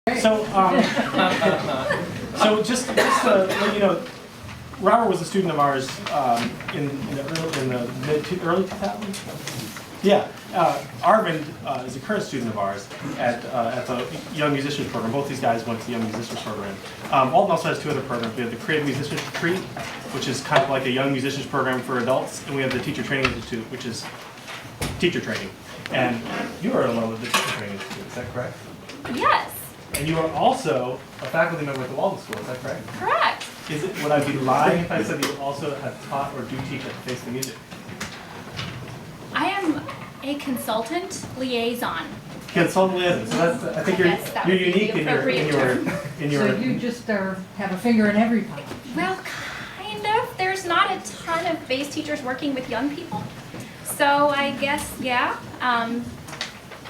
So, so just to let you know, Robert was a student of ours in the early 2000s. Yeah, Arvind is a current student of ours at the Young Musicians Program. Both these guys went to the Young Musicians Program. Walden also has two other programs. We have the Creative Musicians Retreat, which is kind of like a Young Musicians Program for adults, and we have the Teacher Training Institute, which is teacher training. And you are along with the Teacher Training Institute, is that correct? Yes. And you are also a faculty member at the Walden School, is that correct? Correct. Would I be lying if I said you also have taught or do teach at the Face of the Music? I am a consultant liaison. Consultant liaison. So that's, I think you're unique in your. So you just have a finger in every pie. Well, kind of. There's not a ton of bass teachers working with young people, so I guess yeah.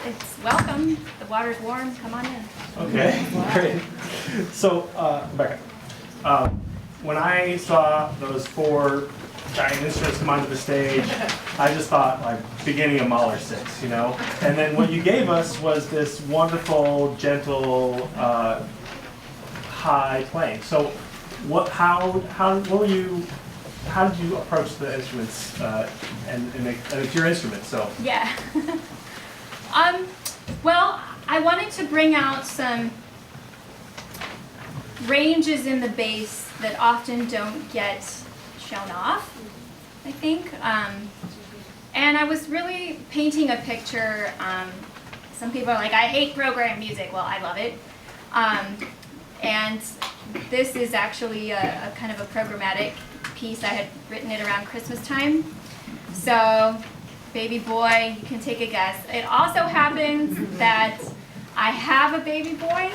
It's welcome. The water's warm. Come on in. Okay, great. So, Rebekah, when I saw those four giant instruments come onto the stage, I just thought like beginning of Mahler 6, you know? And then what you gave us was this wonderful, gentle, high playing. So, how did you approach the instruments and it's your instrument, so? Yeah. Well, I wanted to bring out some ranges in the bass that often don't get shown off, I think. And I was really painting a picture. Some people are like, I hate program music. Well, I love it. And this is actually a kind of a programmatic piece. I had written it around Christmas time. So, baby boy, you can take a guess. It also happens that I have a baby boy,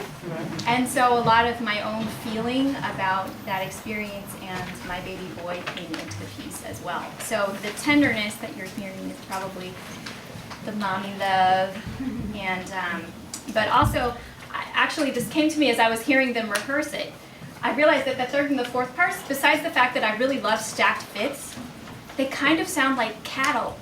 and so a lot of my own feeling about that experience and my baby boy came into the piece as well. So the tenderness that you're hearing is probably the mommy love, and but also, actually this came to me as I was hearing them rehearse it. I realized that the third and the fourth parts, besides the fact that I really love stacked fifths, they kind of sound like cattle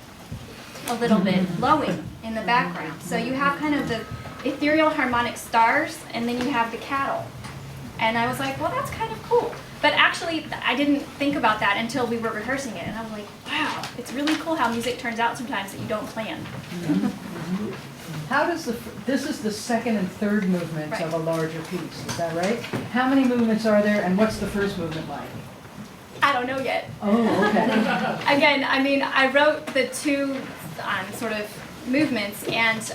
a little bit, lowing in the background. So you have kind of the ethereal harmonic stars, and then you have the cattle. And I was like, well, that's kind of cool. But actually, I didn't think about that until we were rehearsing it. And I was like, wow, it's really cool how music turns out sometimes that you don't plan. How does this is the second and third movements of a larger piece, is that right? How many movements are there, and what's the first movement like? I don't know yet. Oh, okay. Again, I mean, I wrote the two sort of movements, and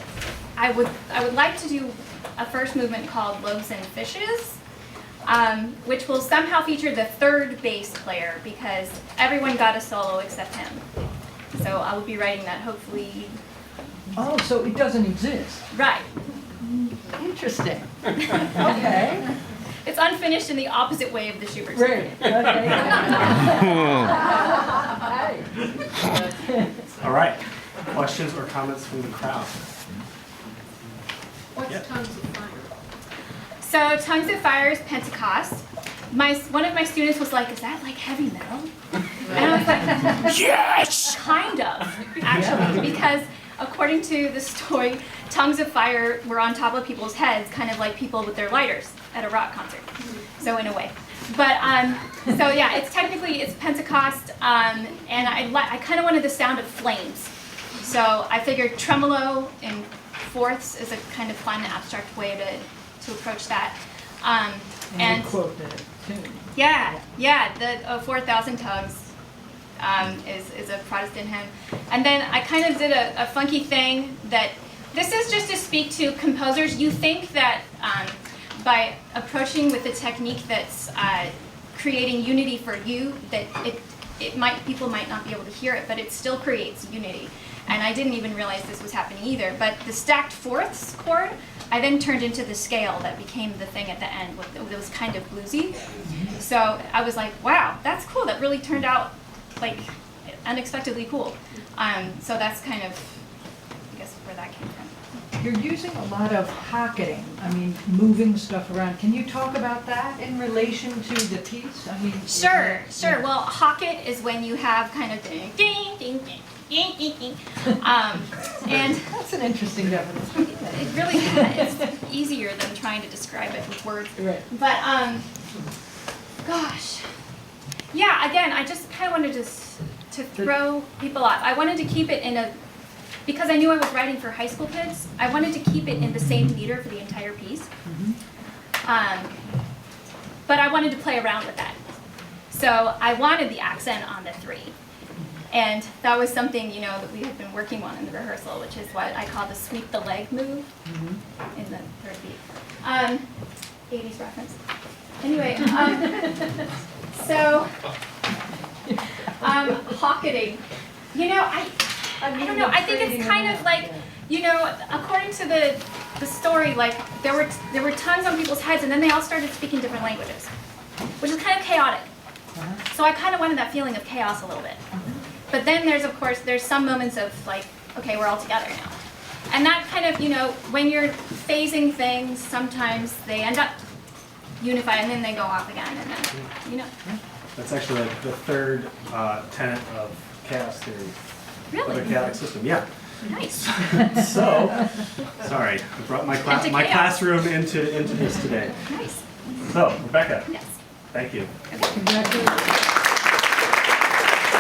I would like to do a first movement called Loaves and Fishes, which will somehow feature the third bass player because everyone got a solo except him. So I will be writing that hopefully. Oh, so it doesn't exist. Right. Interesting. Okay. It's unfinished in the opposite way of the Schubert. Great. Okay. All right. Questions or comments from the crowd? What's Tongues of Fire? So Tongues of Fire is Pentecost. One of my students was like, is that like heavy metal? And I was like, yes! Kind of, actually, because according to the story, Tongues of Fire were on top of people's heads, kind of like people with their lighters at a rock concert. So in a way. But, so yeah, it's Pentecost, and I kind of wanted the sound of flames. So I figured tremolo in fourths is a kind of fun, abstract way to approach that. And you quote the tune. Yeah, the 4,000 Tugs is a Protestant hymn. And then I kind of did a funky thing that, this is just to speak to composers. You think that by approaching with a technique that's creating unity for you, that people might not be able to hear it, but it still creates unity. And I didn't even realize this was happening either. But the stacked fourths chord, I then turned into the scale that became the thing at the end. It was kind of bluesy. So I was like, wow, that's cool. That really turned out like unexpectedly cool. So that's kind of, I guess, where that came from. You're using a lot of hocketing, I mean, moving stuff around. Can you talk about that in relation to the piece? I mean, Sure. Well, hocket is when you have kind of ding, ding, ding, ding. And that's an interesting definition. it really is easier than trying to describe it with words. Right. But gosh, yeah. Again, I just kind of wanted to throw people off. I wanted to keep it in a, because I knew I was writing for high school kids. I wanted to keep it in the same meter for the entire piece. But I wanted to play around with that. So I wanted the accent on the 3. And that was something, you know, that we had been working on in the rehearsal, which is what I call the sweep the leg move in the 3rd beat. 80s reference. Anyway, so hocketing. You know, I don't know. I think it's kind of like, you know, according to the story, like there were tongues on people's heads, and then they all started speaking different languages, which is kind of chaotic. So I kind of wanted that feeling of chaos a little bit. But then there's some moments of like, okay, we're all together now. And that kind of, you know, when you're phasing things, sometimes they end up unified and then they go off again, and then, you know. That's actually like the 3rd tenet of chaos theory. Really? Of a chaotic system, yeah. Nice. So, sorry, I brought my classroom into this today. Nice. So, Rebekah, Yes. thank you. Congratulations.